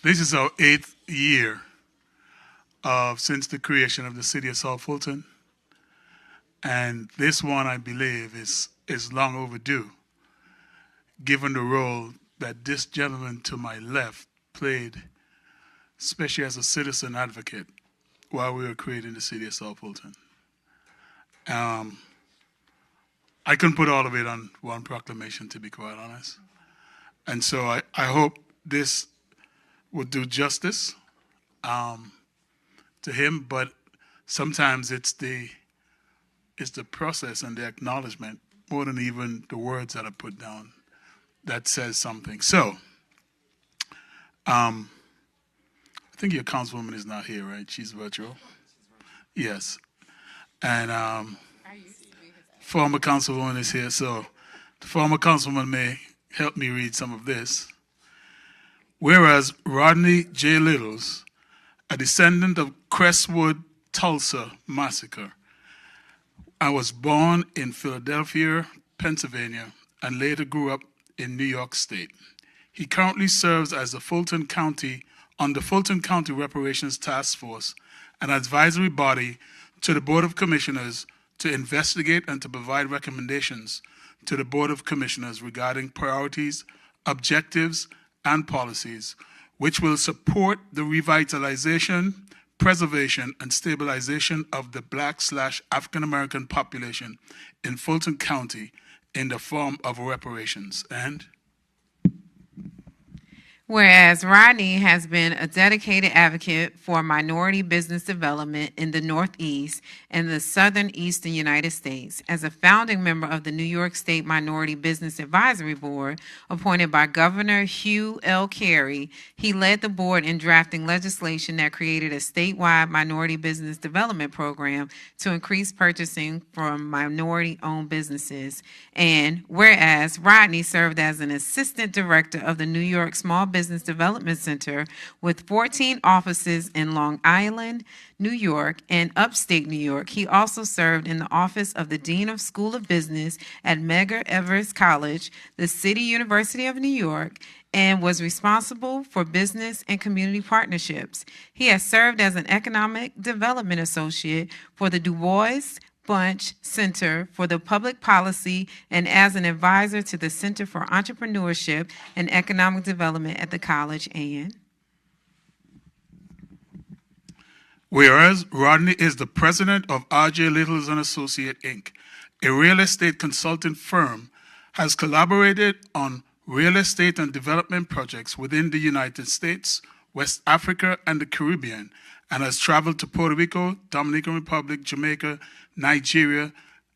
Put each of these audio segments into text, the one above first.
This is our 8th year since the creation of the City of South Fulton. And this one, I believe, is long overdue, given the role that this gentleman to my left played, especially as a citizen advocate, while we were creating the City of South Fulton. I couldn't put all of it on one proclamation, to be quite honest. And so I hope this would do justice to him, but sometimes it's the process and the acknowledgement, more than even the words that are put down, that says something. So, I think your councilwoman is not here, right? She's virtual? Yes. And former councilwoman is here, so the former councilwoman may help me read some of this. Whereas Rodney J. Littles, a descendant of Crestwood, Tulsa massacre, I was born in Philadelphia, Pennsylvania, and later grew up in New York State. He currently serves as the Fulton County Reparations Task Force, an advisory body to the Board of Commissioners to investigate and to provide recommendations to the Board of Commissioners regarding priorities, objectives, and policies which will support the revitalization, preservation, and stabilization of the Black/African American population in Fulton County in the form of reparations. And whereas Rodney has been a dedicated advocate for minority business development in the Northeast and the Southern Eastern United States. As a founding member of the New York State Minority Business Advisory Board, appointed by Governor Hugh L. Carey, he led the board in drafting legislation that created a statewide minority business development program to increase purchasing from minority-owned businesses. And whereas Rodney served as an assistant director of the New York Small Business Development Center with 14 offices in Long Island, New York, and upstate New York. He also served in the office of the Dean of School of Business at Medgar Evers College, the City University of New York, and was responsible for business and community partnerships. He has served as an economic development associate for the Du Bois Bunch Center for the Public Policy and as an advisor to the Center for Entrepreneurship and Economic Development at the college. And whereas Rodney is the president of R.J. Littles and Associate, Inc., a real estate consulting firm, has collaborated on real estate and development projects within the United States, West Africa, and the Caribbean, and has traveled to Puerto Rico, Dominican Republic, Jamaica, Nigeria,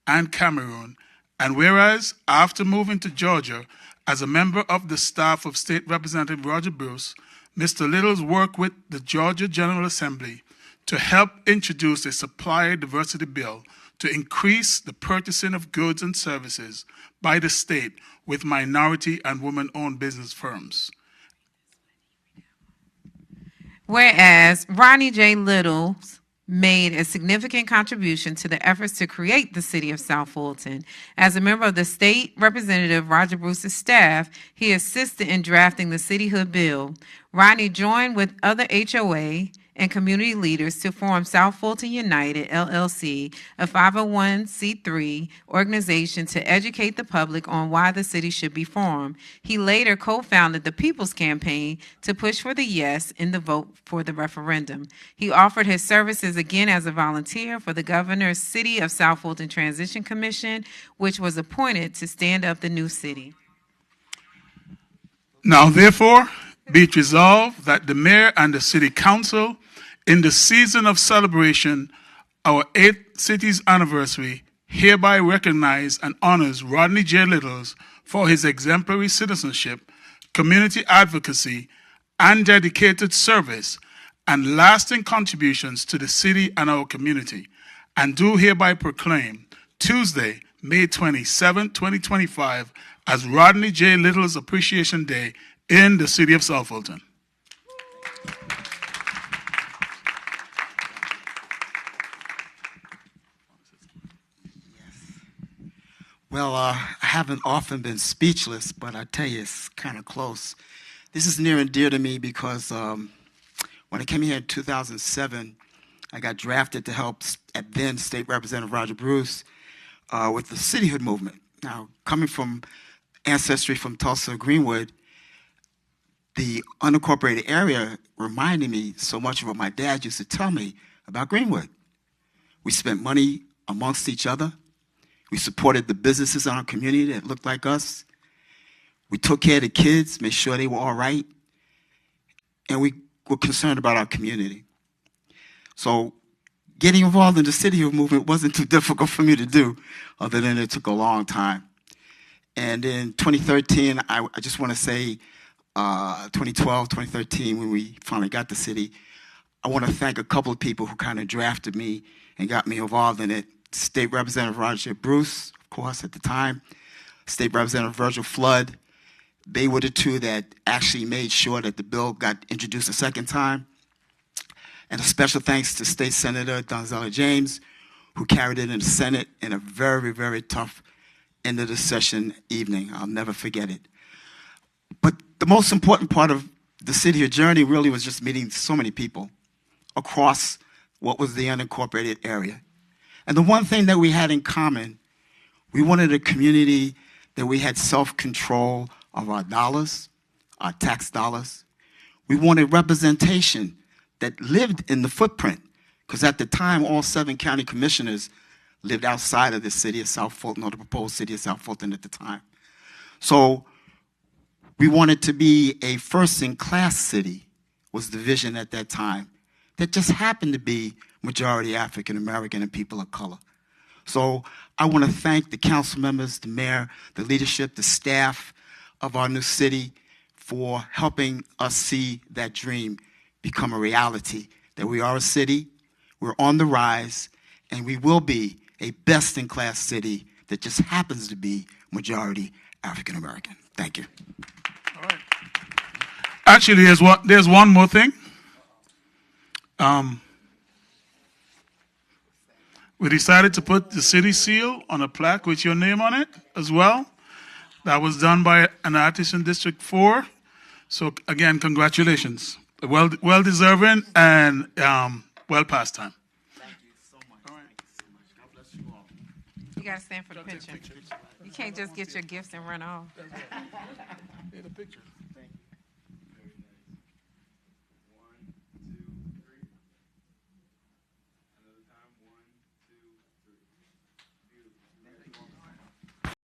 and Cameroon. And whereas, after moving to Georgia as a member of the staff of State Representative Roger Bruce, Mr. Littles worked with the Georgia General Assembly to help introduce a supplier diversity bill to increase the purchasing of goods and services by the state with minority and women-owned business firms. Whereas Rodney J. Littles made a significant contribution to the efforts to create the City of South Fulton. As a member of the State Representative Roger Bruce's staff, he assisted in drafting the cityhood bill. Rodney joined with other HOA and community leaders to form South Fulton United, LLC, a 501c3 organization to educate the public on why the city should be formed. He later co-founded the People's Campaign to push for the yes in the vote for the referendum. He offered his services again as a volunteer for the governor's City of South Fulton Transition Commission, which was appointed to stand up the new city. Now, therefore, be it resolved that the mayor and the city council, in the season of celebration, our 8th city's anniversary, hereby recognize and honors Rodney J. Littles for his exemplary citizenship, community advocacy, and dedicated service and lasting contributions to the city and our community, and do hereby proclaim Tuesday, May 27, 2025, as Rodney J. Littles Appreciation Day in the City of South Fulton. Well, I haven't often been speechless, but I tell you, it's kind of close. This is near and dear to me because when I came here in 2007, I got drafted to help at then State Representative Roger Bruce with the cityhood movement. Now, coming from ancestry from Tulsa, Greenwood, the unincorporated area reminded me so much of what my dad used to tell me about Greenwood. We spent money amongst each other. We supported the businesses in our community that looked like us. We took care of the kids, made sure they were all right. And we were concerned about our community. So getting involved in the cityhood movement wasn't too difficult for me to do, other than it took a long time. And in 2013, I just want to say, 2012, 2013, when we finally got the city, I want to thank a couple of people who kind of drafted me and got me involved in it. State Representative Roger Bruce, of course, at the time, State Representative Virgil Flood. They were the two that actually made sure that the bill got introduced a second time. And a special thanks to State Senator Donzella James, who carried it in the Senate in a very, very tough end of the session evening. I'll never forget it. But the most important part of the city journey really was just meeting so many people across what was the unincorporated area. And the one thing that we had in common, we wanted a community that we had self-control of our dollars, our tax dollars. We wanted representation that lived in the footprint, because at the time, all 7 county commissioners lived outside of the city of South Fulton, or the proposed city of South Fulton at the time. So we wanted to be a first-in-class city, was the vision at that time, that just happened to be majority African-American and people of color. So I want to thank the council members, the mayor, the leadership, the staff of our new city for helping us see that dream become a reality, that we are a city, we're on the rise, and we will be a best-in-class city that just happens to be majority African-American. Thank you. All right. Actually, there's one more thing. We decided to put the city seal on a plaque with your name on it as well. That was done by an artist in District 4. So again, congratulations. Well deserving and well past time. Thank you so much. All right. Thank you so much. God bless you all. You got to stand for the picture. You can't just get your gifts and run off. Yeah, the picture.